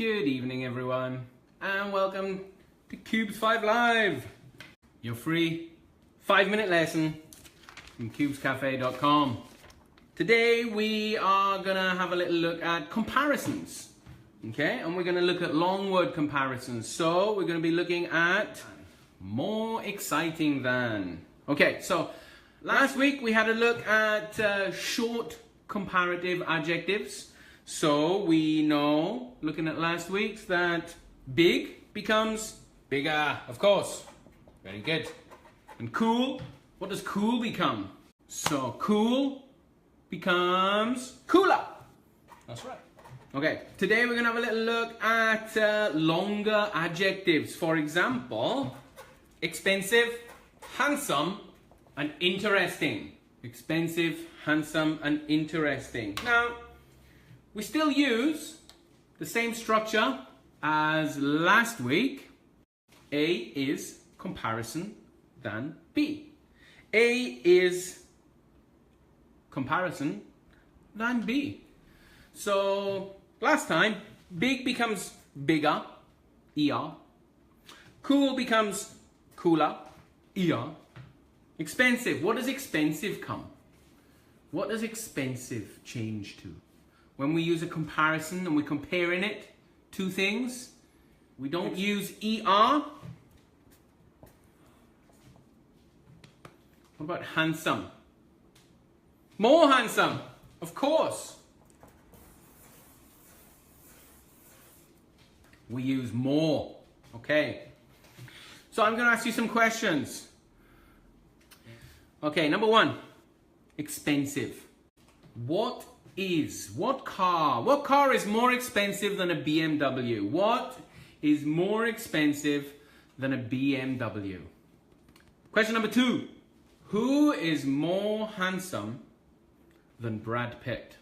Good evening everyone and welcome to Cubes 5 Live, your free 5-minute lesson from cubescafe.com. Today we are gonna have a little look at comparisons, okay? And we're gonna look at long word comparisons. So we're gonna be looking at more exciting than. Okay, so last week we had a look at short comparative adjectives. So we know, looking at last week's, that big becomes bigger, of course. Very good. And cool, what does cool become? So cool becomes cooler. That's right. Okay, today we're going to have a little look at longer adjectives. For example, expensive, handsome, and interesting. Expensive, handsome, and interesting. Now, we still use the same structure as last week. A is comparison than B. A is comparison than B. So last time, big becomes bigger, ER. Cool becomes cooler, ER. Expensive, what does expensive come? What does expensive change to? When we use a comparison and we're comparing it to things, we don't use ER. What about handsome? More handsome, of course. We use more, okay? So I'm going to ask you some questions. Okay, number one, expensive. What car is more expensive than a BMW? What is more expensive than a BMW? Question number two, who is more handsome than Brad Pitt?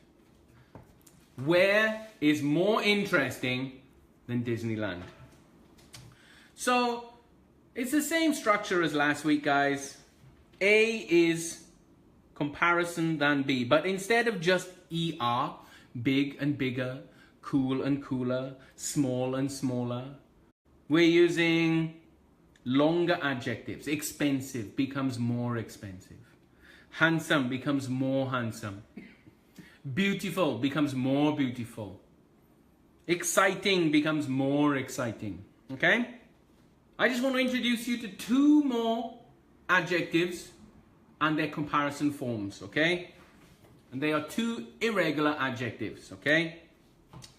Where is more interesting than Disneyland? So it's the same structure as last week, guys. A is comparison than B, but instead of just ER, big and bigger, cool and cooler, small and smaller, we're using longer adjectives. Expensive becomes more expensive. Handsome becomes more handsome. Beautiful becomes more beautiful. Exciting becomes more exciting. Okay? I just want to introduce you to two more adjectives and their comparison forms, okay? And they are two irregular adjectives, okay?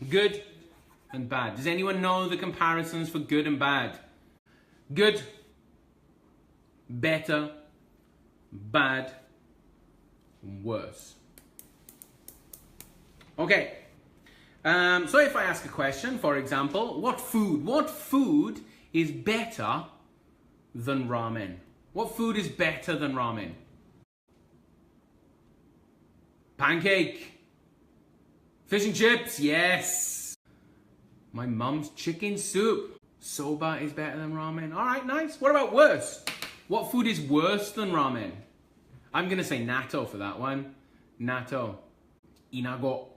Good and bad. Does anyone know the comparisons for good and bad? Good, better, bad, worse. Okay. So if I ask a question, for example, what food is better than ramen? What food is better than ramen? Pancake. Fish and chips, yes. My mum's chicken soup. Soba is better than ramen. All right, nice. What about worse? What food is worse than ramen? I'm gonna say natto for that one. Natto. Inago.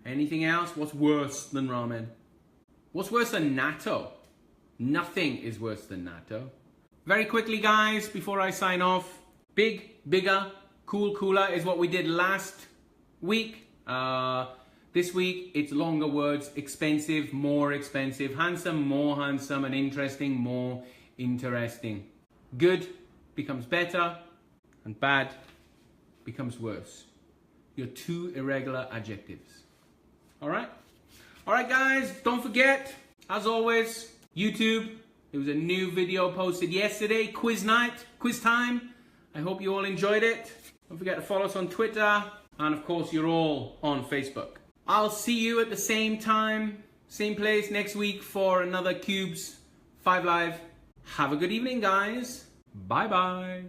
Anything else? What's worse than ramen? What's worse than natto? Nothing is worse than natto. Very quickly, guys, before I sign off, big, bigger, cool, cooler is what we did last week. This week, it's longer words. Expensive, more expensive. Handsome, more handsome. And interesting, more interesting. Good becomes better, and bad becomes worse. Your two irregular adjectives. All right? All right, guys, don't forget, as always, YouTube. There was a new video posted yesterday, quiz night, quiz time. I hope you all enjoyed it. Don't forget to follow us on Twitter. And of course, you're all on Facebook. I'll see you at the same time, same place next week for another Cubes 5 Live. Have a good evening, guys. Bye-bye.